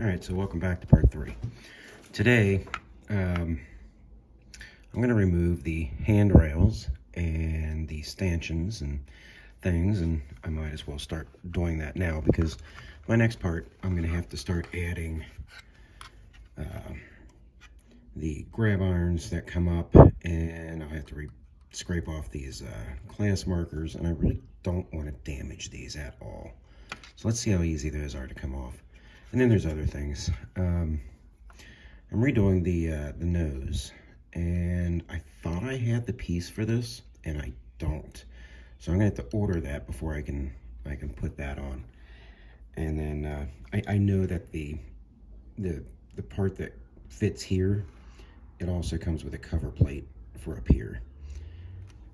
All right, so welcome back to part 3. Today, I'm going to remove the handrails and the stanchions and things, and I might as well start doing that now because my next part, I'm going to have to start adding the grab irons that come up, and I'll have to scrape off these class markers, and I really don't want to damage these at all. So let's see how easy those are to come off. And then there's other things. I'm redoing the nose, and I thought I had the piece for this, and I don't. So I'm gonna have to order that before I can put that on. And then I know that the part that fits here, it also comes with a cover plate for up here,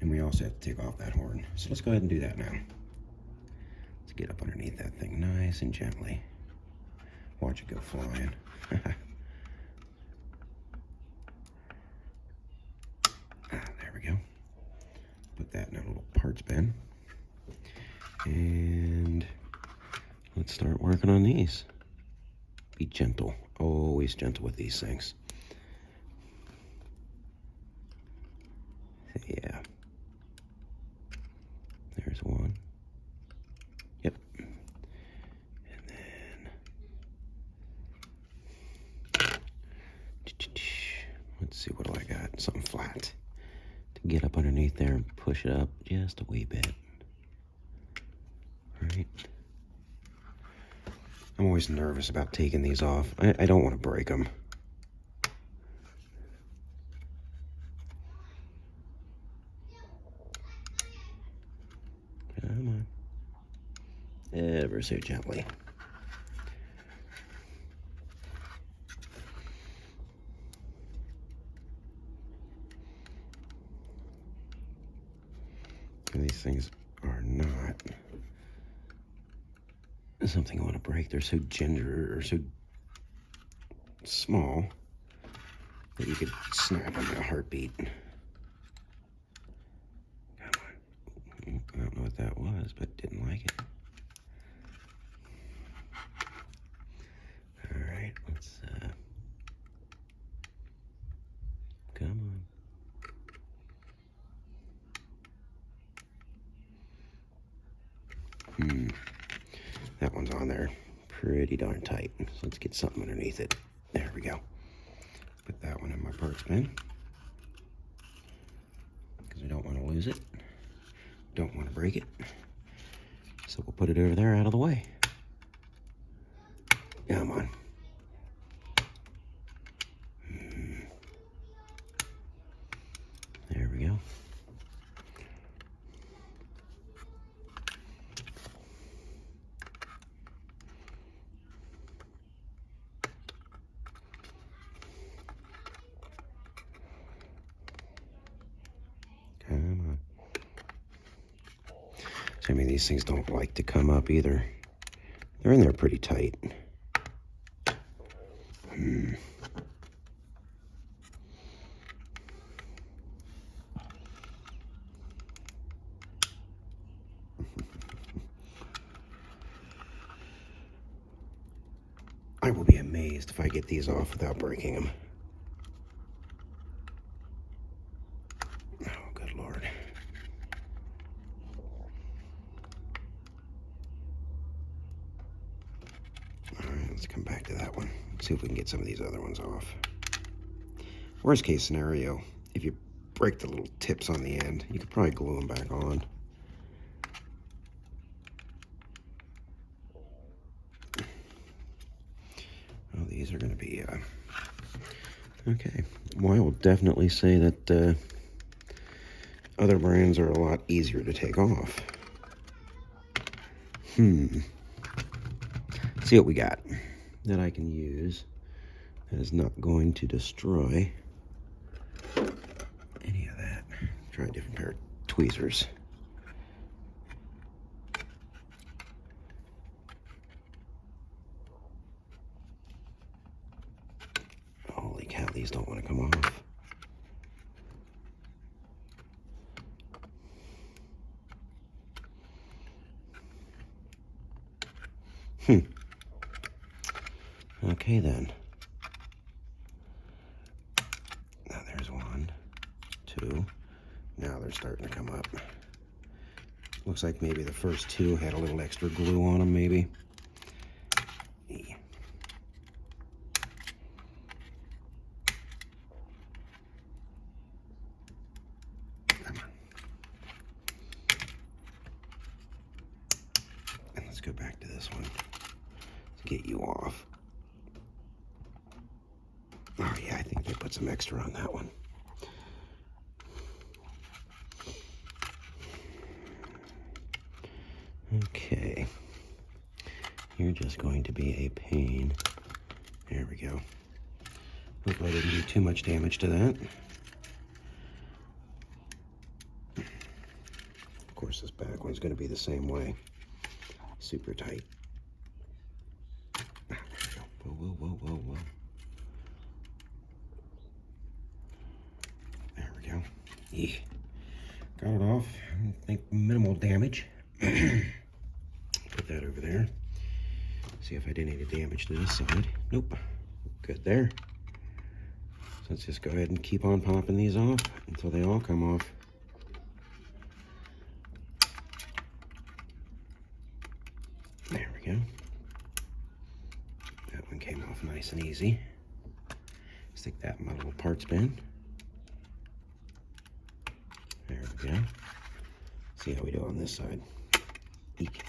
and we also have to take off that horn. So let's go ahead and do that now. Let's get up underneath that thing nice and gently. Watch it go flying. There we go. Put that in a little parts bin. And let's start working on these. Be gentle. Always gentle with these things. Yeah. There's one. Yep. And then let's see, what do I got? Something flat to get up underneath there and push it up just a wee bit. Right. I'm always nervous about taking these off. I don't want to break them. Come on. Ever so gently. And these things are not something I want to break. They're so ginger, or so small that you could snap them in a heartbeat. Come on. I don't know what that was, but didn't like it. All right, let's come on. That one's on there pretty darn tight. So let's get something underneath it. There we go. Put that one in my parts bin because I don't want to lose it. Don't want to break it. So we'll put it over there out of the way. Come on. There we go. Come on. So, I mean, these things don't like to come up either. They're in there pretty tight. I will be amazed if I get these off without breaking them. Oh, good Lord. All right, let's come back to that one. See if we can get some of these other ones off. Worst case scenario, if you break the little tips on the end, you could probably glue them back on. Oh, these are going to be, okay. Well, I will definitely say that other brands are a lot easier to take off. Let's see what we got that I can use that is not going to destroy any of that. Try a different pair of tweezers. Holy cow, these don't want to come off. Okay then. Now there's 1, 2. Now they're starting to come up. Looks like maybe the first 2 had a little extra glue on them, maybe. Yeah. Come on. And let's go back to this one to get you off. Oh yeah, I think they put some extra on that one. Okay. You're just going to be a pain. There we go. Hope I didn't do too much damage to that. Of course, this back one's going to be the same way. Super tight. Whoa, whoa, whoa, whoa, whoa. There we go. Yeah. Got it off. I think minimal damage. Put that over there. See if I did any damage to this side. Nope. Good there. So let's just go ahead and keep on popping these off until they all come off. There we go. That one came off nice and easy. Stick that in my little parts bin. There we go. See how we do on this side. Eek.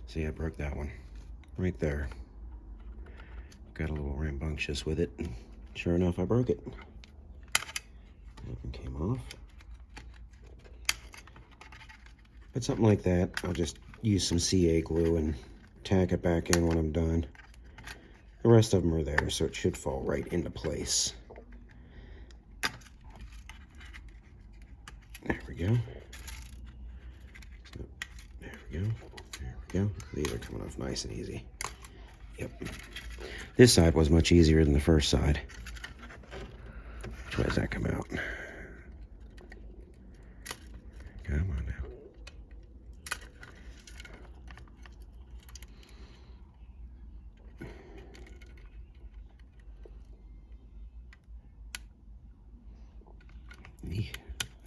See, I broke that one right there. Got a little rambunctious with it, and sure enough, I broke it. That one came off. But something like that, I'll just use some CA glue and tack it back in when I'm done. The rest of them are there, so it should fall right into place. There we go. So, there we go. There we go. These are coming off nice and easy. Yep. This side was much easier than the first side. Which way does that come out? Come on now.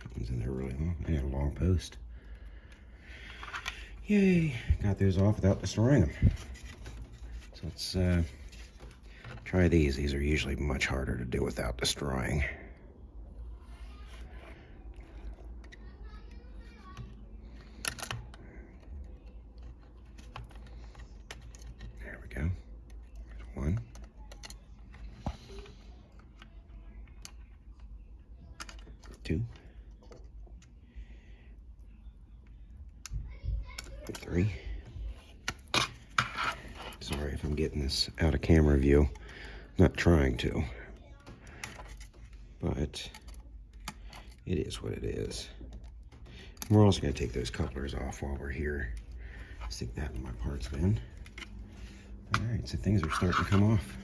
That one's in there really long. I got a long post. Yay! Got those off without destroying them. So let's try these. These are usually much harder to do without destroying. There we go. There's one. Two. 3. Sorry if I'm getting this out of camera view. Not trying to. But it is what it is. And we're also going to take those couplers off while we're here. Stick that in my parts bin. Alright, so things are starting to come off.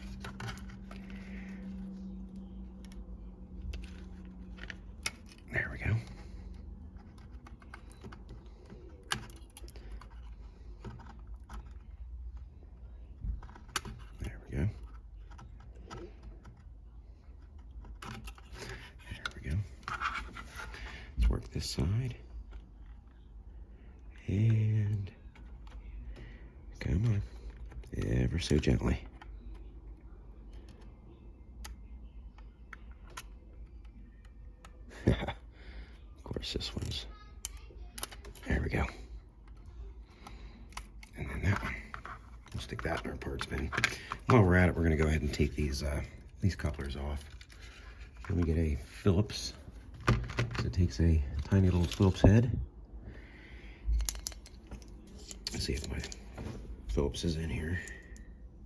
There we go. There we go. There we go. Let's work this side. And come on. Ever so gently. Of course, this one's. There we go. And then that one. We'll stick that in our parts bin. While we're at it, we're going to go ahead and take these couplers off. Let me get a Phillips. So it takes a tiny little Phillips head. Let's see if my Phillips is in here.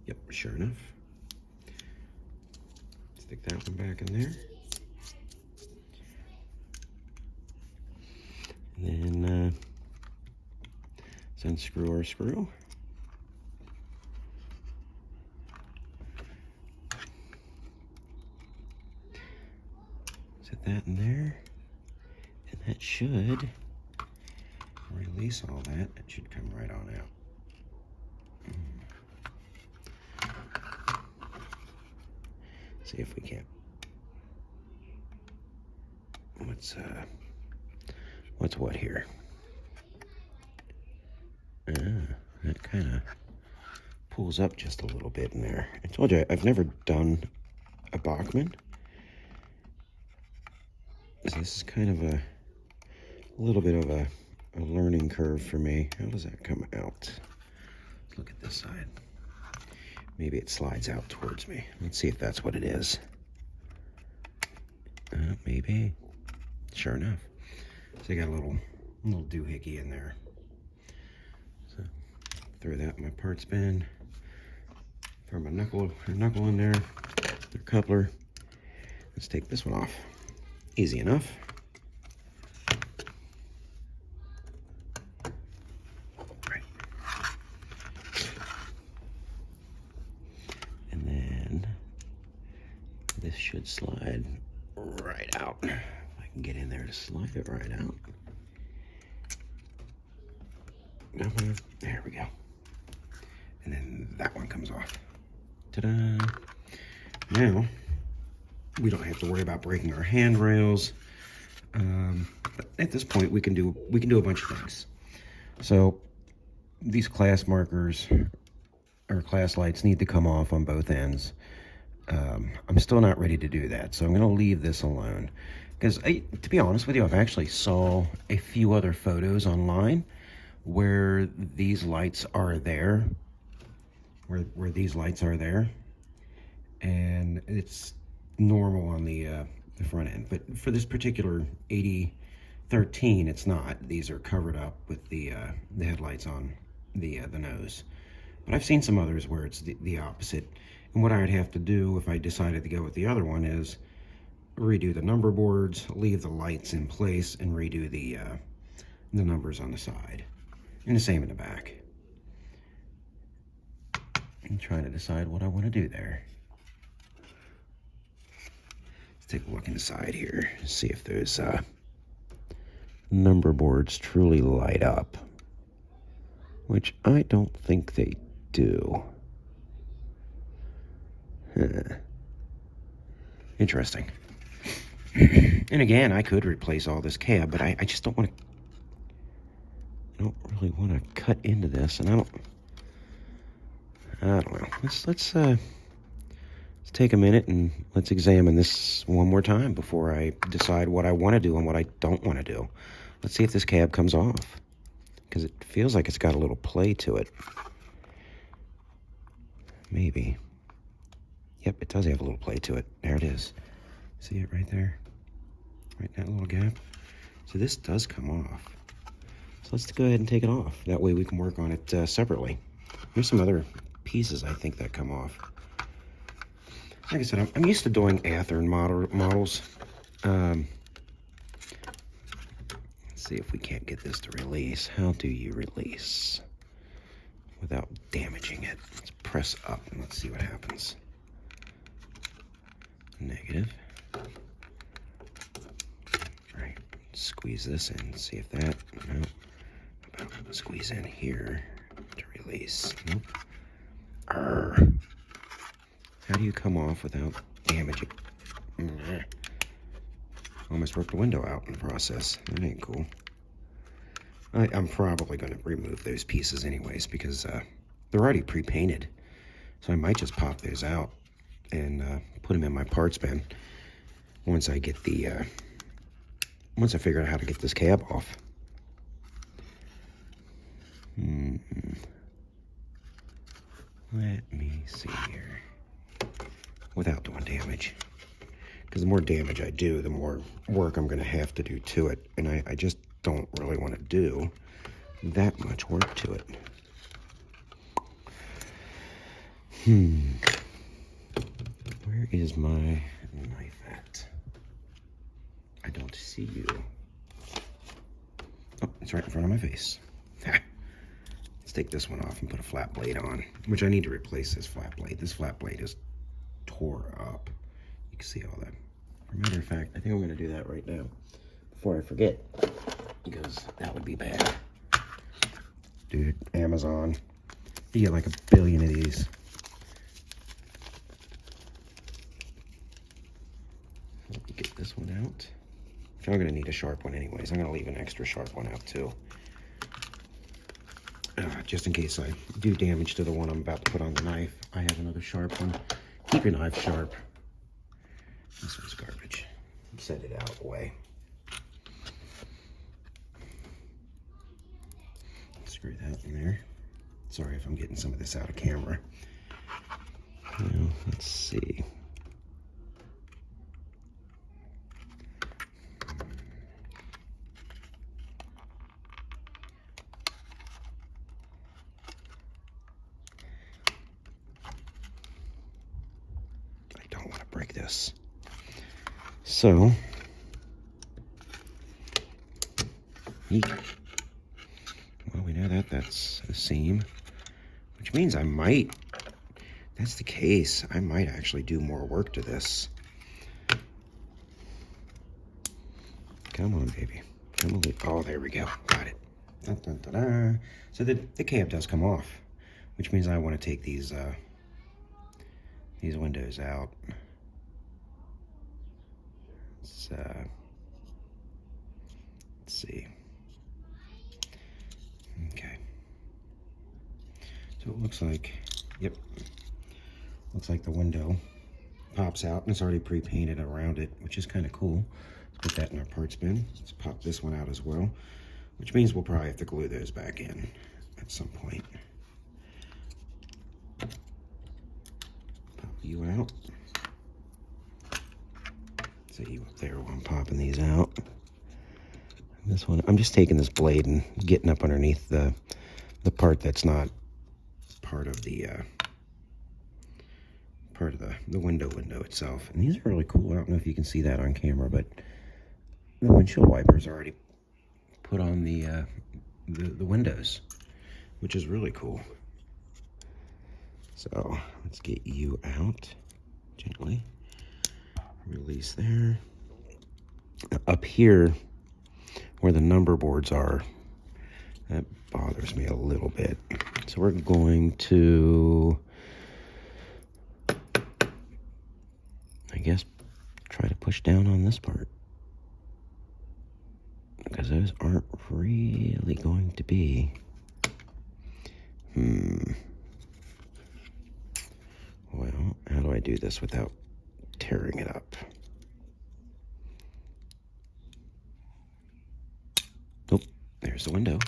Yep, sure enough. Stick that one back in there. And then let's unscrew our screw. Set that in there. And that should release all that. It should come right on out. See if we can't. What's what here? It kind of pulls up just a little bit in there. I told you I've never done a Bachman. So this is kind of a little bit of a learning curve for me. How does that come out? Let's look at this side. Maybe it slides out towards me. Let's see if that's what it is. Maybe. Sure enough. So I got a little doohickey in there. So throw that in my parts bin. Throw my knuckle in there. The coupler. Let's take this one off. Easy enough. Right. And then this should slide right out. If I can get in there to slide it right out. There we go. And then that one comes off. Ta-da! Now, we don't have to worry about breaking our handrails. But at this point, we can do a bunch of things. So these class markers or class lights need to come off on both ends. I'm still not ready to do that, so I'm going to leave this alone. Because, to be honest with you, I've actually saw a few other photos online where these lights are there, where these lights are there, and it's normal on the front end. But for this particular 8013, it's not. These are covered up with the headlights on the nose. But I've seen some others where it's the opposite. And what I'd have to do if I decided to go with the other one is redo the number boards, leave the lights in place, and redo the numbers on the side. And the same in the back. I'm trying to decide what I want to do there. Let's take a look inside here, see if those number boards truly light up, which I don't think they do. Interesting. And again, I could replace all this cab, but I just don't want to. I don't really want to cut into this, and I don't know. Let's take a minute and let's examine this one more time before I decide what I want to do and what I don't want to do. Let's see if this cab comes off, because it feels like it's got a little play to it. Maybe. Yep, it does have a little play to it. There it is. See it right there? Right in that little gap? So this does come off. So let's go ahead and take it off. That way we can work on it separately. There's some other pieces I think that come off. Like I said, I'm used to doing Athearn models. Let's see if we can't get this to release. How do you release without damaging it? Let's press up and let's see what happens. Negative. Right. Squeeze this in. See if that. No. About squeeze in here to release. Nope. Arr. How do you come off without damaging? Almost ripped the window out in the process. That ain't cool. I'm probably going to remove those pieces anyways because they're already pre-painted. So I might just pop those out and put them in my parts bin once I get the once I figure out how to get this cab off. Let me see here. Without doing damage. Because the more damage I do, the more work I'm going to have to do to it. And I just don't really want to do that much work to it. Where is my knife at? I don't see you. Oh, it's right in front of my face. Let's take this one off and put a flat blade on, which I need to replace this flat blade. This flat blade is tore up. You can see all that. As a matter of fact, I think I'm going to do that right now before I forget, because that would be bad. Dude, Amazon, you get like 1 billion of these. one out. I'm going to need a sharp one anyways. I'm going to leave an extra sharp one out too. Just in case I do damage to the one I'm about to put on the knife, I have another sharp one. Keep your knife sharp. This one's garbage. Set it out of the way. Screw that in there. Sorry if I'm getting some of this out of camera. Now, let's see. I don't want to break this. So, well, we know that that's a seam, which means I might, that's the case, I might actually do more work to this. Come on, baby. Come on. Oh, there we go. Got it. Dun, dun, dun, dun. So the cab does come off, which means I want to take these windows out. Let's see. Okay. So it looks like, yep, looks like the window pops out and it's already pre-painted around it, which is kind of cool. Let's put that in our parts bin. Let's pop this one out as well, which means we'll probably have to glue those back in at some point. Pop you out. Set you up there while I'm popping these out. This one, I'm just taking this blade and getting up underneath the part that's not part of the window itself. And these are really cool. I don't know if you can see that on camera, but the windshield wipers are already put on the windows, which is really cool. So let's get you out gently. Release there. Up here, where the number boards are, that bothers me a little bit. So we're going to, I guess, try to push down on this part, because those aren't really going to be, well, how do I do this without tearing it up? Oh, there's the window.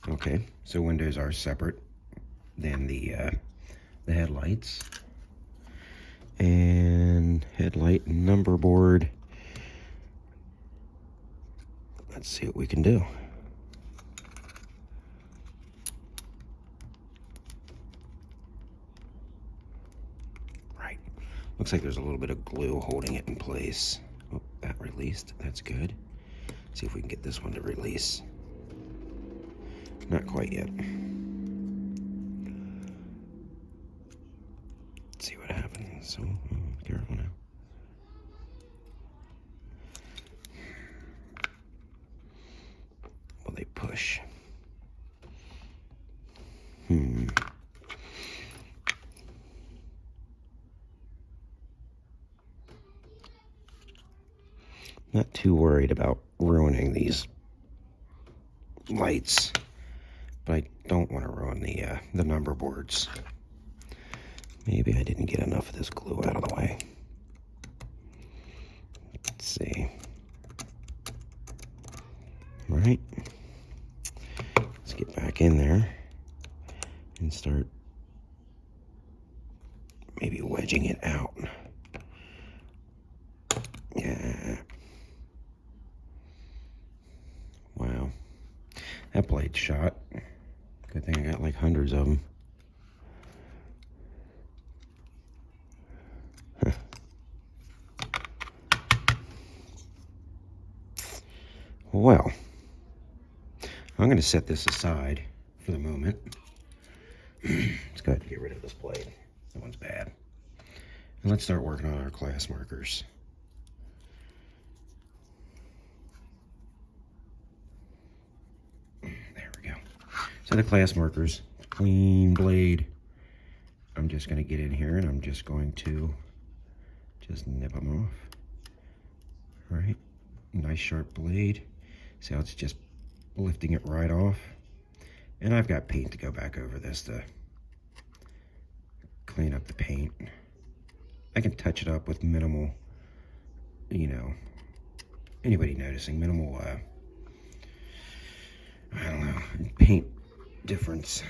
Okay, so windows are separate than the headlights. And headlight number board. Let's see what we can do. Right. Looks like there's a little bit of glue holding it in place. Oh, that released. That's good. See if we can get this one to release. Not quite yet. Let's see what happens. So, careful now. Will they push? Not too worried about ruining these lights, but I don't want to ruin the number boards. Maybe I didn't get enough of this glue out of the way. Let's see. All right. Let's get back in there and start maybe wedging it out. Yeah. Wow. That blade's shot. Good thing I got like hundreds of them. Huh. Well, I'm going to set this aside for the moment. Let's go ahead and get rid of this blade. That one's bad. And let's start working on our class markers. There we go. So the class markers, clean blade. I'm just going to get in here and I'm just going to just nip them off All right, nice sharp blade. See how it's just lifting it right off? And I've got paint to go back over this to clean up the paint. I can touch it up with minimal, you know, anybody noticing, minimal, I don't know, paint difference.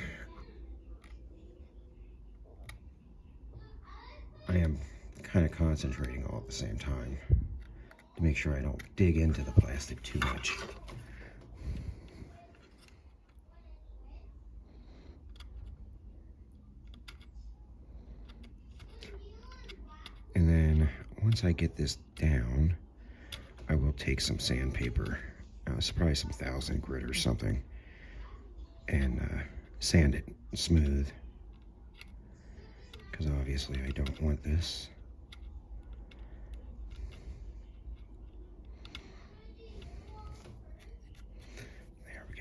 I am kind of concentrating all at the same time to make sure I don't dig into the plastic too much. And then once I get this down, I will take some sandpaper, probably some 1000 grit or something, and sand it smooth, because obviously I don't want this. There we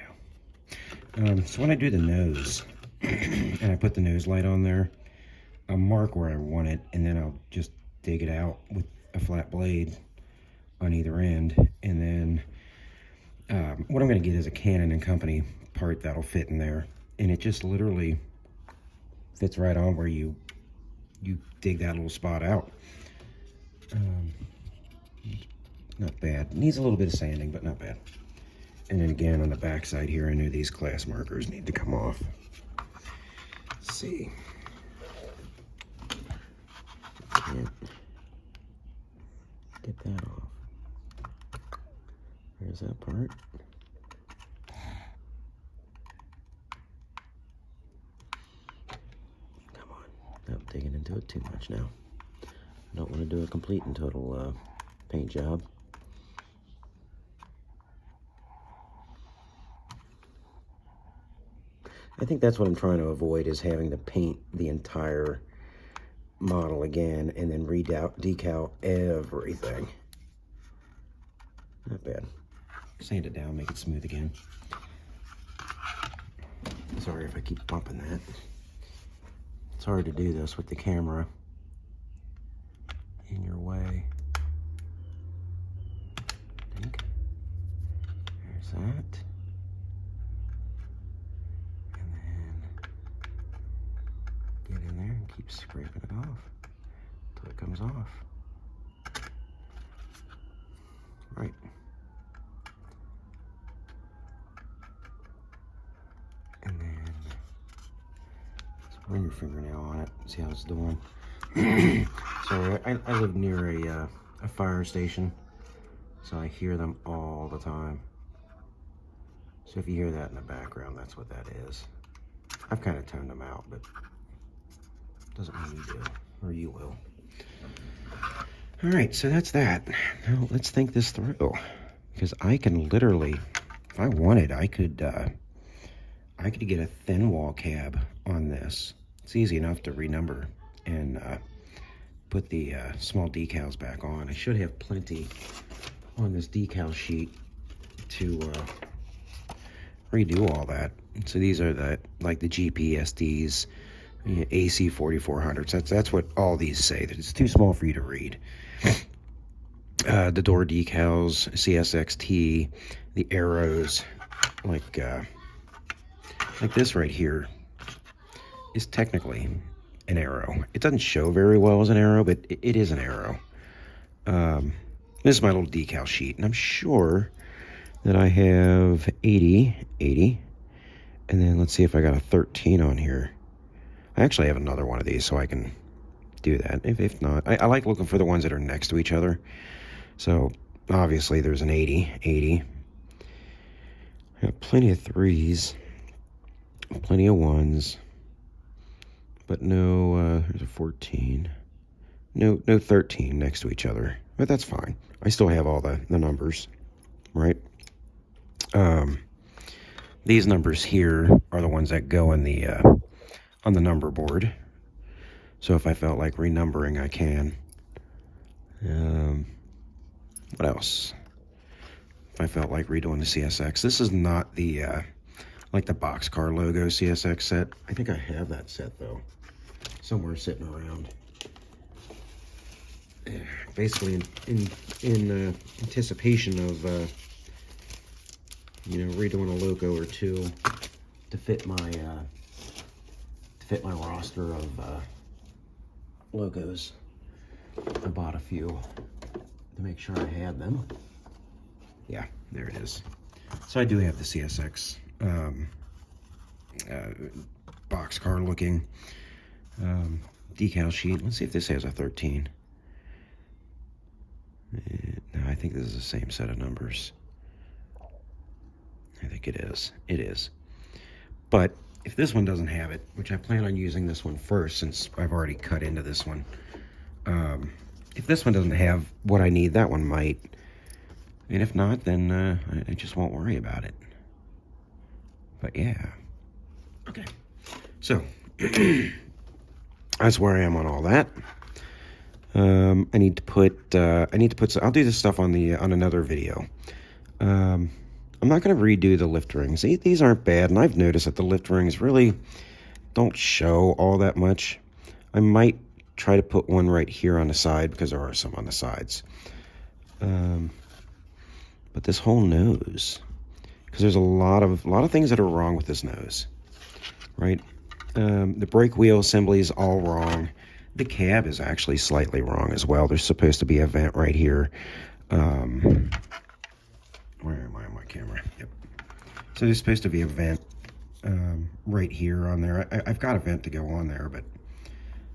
go. So when I do the nose, and I put the nose light on there, I'll mark where I want it, and then I'll just dig it out with a flat blade on either end, and then what I'm going to get is a Canon and Company part that'll fit in there, and it just literally fits right on where you dig that little spot out. Not bad. Needs a little bit of sanding, but not bad. And then again on the back side here, I know these class markers need to come off. Let's see. Can't get that off. There's that part. Come on. I'm digging into it too much now. I don't want to do a complete and total paint job. I think that's what I'm trying to avoid, is having to paint the entire model again and then decal everything. Not bad. Sand it down, make it smooth again. Sorry if I keep bumping that. It's hard to do this with the camera in your way. I think. There's that. And then get in there and keep scraping it off until it comes off. Right. And then just run your fingernail on it, see how it's doing. So I live near a fire station, so I hear them all the time. So if you hear that in the background, that's what that is. I've kind of toned them out, but doesn't mean you do, or you will. All right, so that's that. Now let's think this through, because I can literally, if I wanted, I could get a thin wall cab on this. It's easy enough to renumber and put the small decals back on. I should have plenty on this decal sheet to redo all that. So these are the GPSDs, AC40-2. That's what all these say, that it's too small for you to read. The door decals, CSXT, the arrows, like this right here is technically an arrow. It doesn't show very well as an arrow, but it is an arrow. This is my little decal sheet, and I'm sure that I have 80, and then let's see if I got a 13 on here. I actually have another one of these, so I can do that. If not, I like looking for the ones that are next to each other. So obviously there's an 80. I have plenty of 3s, plenty of 1s, but no, there's a 14. No 13 next to each other, but that's fine. I still have all the numbers, right? These numbers here are the ones that go in the on the number board. So if I felt like renumbering, I can. What else? If I felt like redoing the CSX. This is not the like the boxcar logo CSX set. I think I have that set though, somewhere sitting around. basically in anticipation of you know, redoing a logo or two to fit my roster of logos. I bought a few to make sure I had them. Yeah, there it is. So I do have the CSX boxcar looking decal sheet. Let's see if this has a 13. No, I think this is the same set of numbers. I think it is. It is. But if this one doesn't have it, which I plan on using this one first since I've already cut into this one, if this one doesn't have what I need, that one might. And if not, then I just won't worry about it. But yeah. Okay. So, that's where I am on all that. I need to put I'll do this stuff on another video. I'm not going to redo the lift rings. These aren't bad, and I've noticed that the lift rings really don't show all that much. I might try to put one right here on the side because there are some on the sides. But this whole nose, because there's a lot of things that are wrong with this nose, right? The brake wheel assembly is all wrong. The cab is actually slightly wrong as well. There's supposed to be a vent right here. Where am I on my camera? Yep. So there's supposed to be a vent right here on there. I've got a vent to go on there, but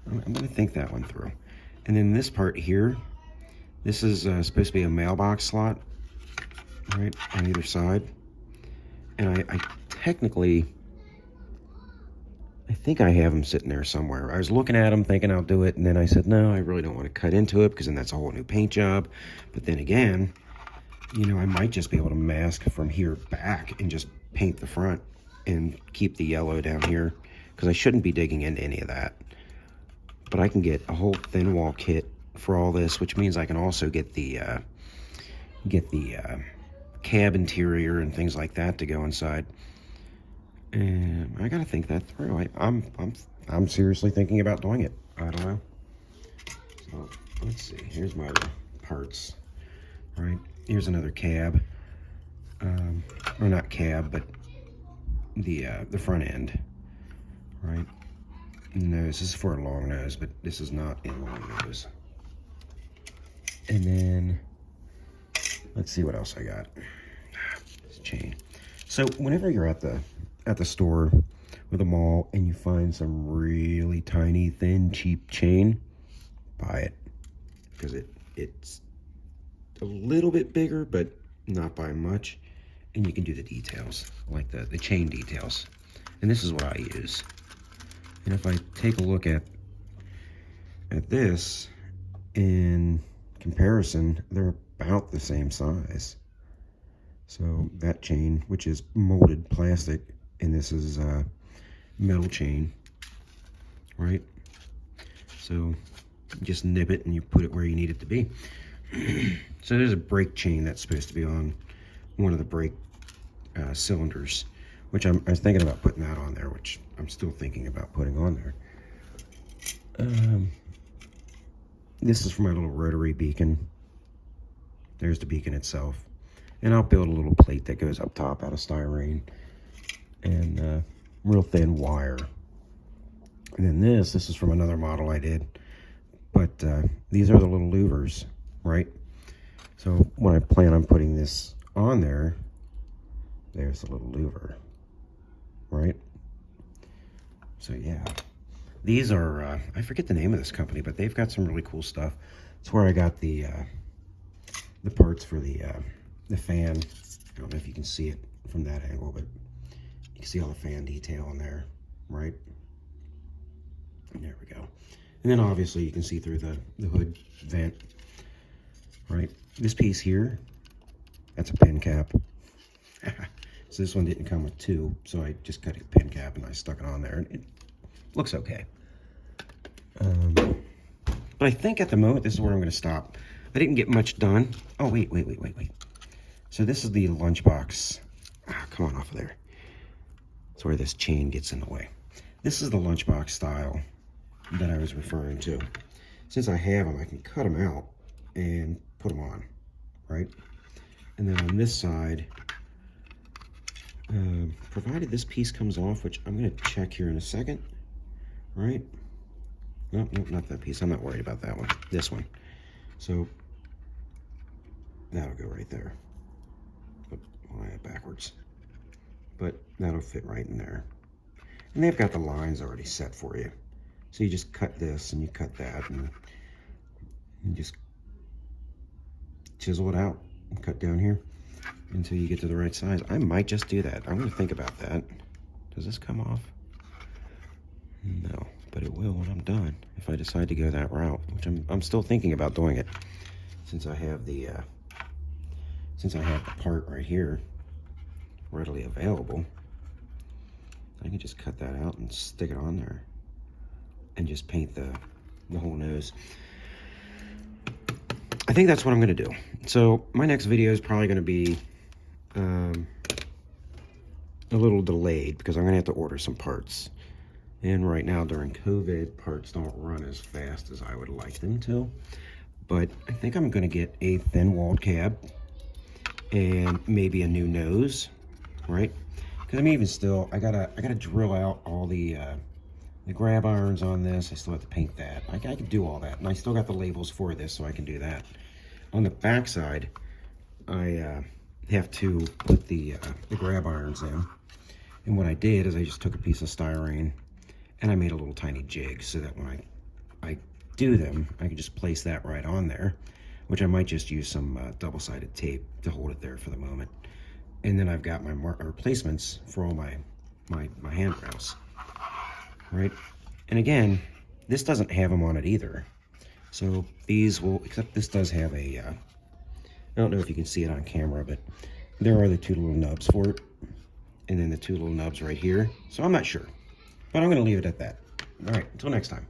I'm going to think that one through. And then this part here, this is supposed to be a mailbox slot, right, on either side. And I technically, I think I have them sitting there somewhere. I was looking at them thinking I'll do it, and then I said, no, I really don't want to cut into it because then that's a whole new paint job. But then again, you know, I might just be able to mask from here back and just paint the front and keep the yellow down here because I shouldn't be digging into any of that. But I can get a whole thin wall kit for all this, which means I can also get the cab interior and things like that to go inside. And I gotta think that through. I'm seriously thinking about doing it. I don't know. So let's see. Here's my other parts. Right. Here's another cab. Or not cab, but the front end. Right. Nose. This is for a long nose, but this is not a long nose. And then let's see what else I got. This chain. So whenever you're at the store or the mall and you find some really tiny, thin, cheap chain, buy it because it's a little bit bigger, but not by much, and you can do the details like the chain details. And this is what I use. And if I take a look at this in comparison, they're about the same size. So that chain, which is molded plastic, and this is metal chain, right? So you just nip it and you put it where you need it to be. So there's a brake chain that's supposed to be on one of the brake cylinders, which I was thinking about putting that on there, which I'm still thinking about putting on there. This is for my little rotary beacon. There's the beacon itself. And I'll build a little plate that goes up top out of styrene and real thin wire. And then this is from another model I did. But these are the little louvers, right? So when I plan on putting this on there, there's the little louver, right? So yeah, these are, I forget the name of this company, but they've got some really cool stuff. It's where I got the parts for the fan. I don't know if you can see it from that angle, but you can see all the fan detail in there, right? And there we go. And then obviously you can see through the hood vent, right? This piece here, that's a pin cap. So this one didn't come with two, so I just cut a pin cap and I stuck it on there, and it looks okay. But I think at the moment this is where I'm going to stop. I didn't get much done. Oh, wait. So this is the lunchbox. Come on off of there. That's where this chain gets in the way. This is the lunchbox style that I was referring to. since I have them, I can cut them out and put them on, right? And then on this side, provided this piece comes off, which I'm going to check here in a second, right? Nope, nope, not that piece. I'm not worried about that one. This one. So that'll go right there. I'll add it backwards. But that'll fit right in there. And they've got the lines already set for you. So you just cut this and you cut that and you just chisel it out and cut down here until you get to the right size. I might just do that. I'm going to think about that. Does this come off? No, but it will when I'm done if I decide to go that route, which I'm still thinking about doing it since I have the part right here readily available. I can just cut that out and stick it on there and just paint the whole nose. I think that's what I'm going to do. So my next video is probably going to be a little delayed because I'm going to have to order some parts. And right now during COVID, parts don't run as fast as I would like them to. But I think I'm going to get a thin-walled cab and maybe a new nose, right? Because I'm even still, I gotta drill out all the grab irons on this. I still have to paint that. I can do all that, and I still got the labels for this, so I can do that. On the back side, I have to put the grab irons in. And what I did is I just took a piece of styrene and I made a little tiny jig so that when I do them, I can just place that right on there, which I might just use some double-sided tape to hold it there for the moment. And then I've got my replacements for all my handrails, right? And again, this doesn't have them on it either. So these will, except this does have a, I don't know if you can see it on camera, but there are the two little nubs for it. And then the two little nubs right here. So I'm not sure, but I'm going to leave it at that. All right, until next time.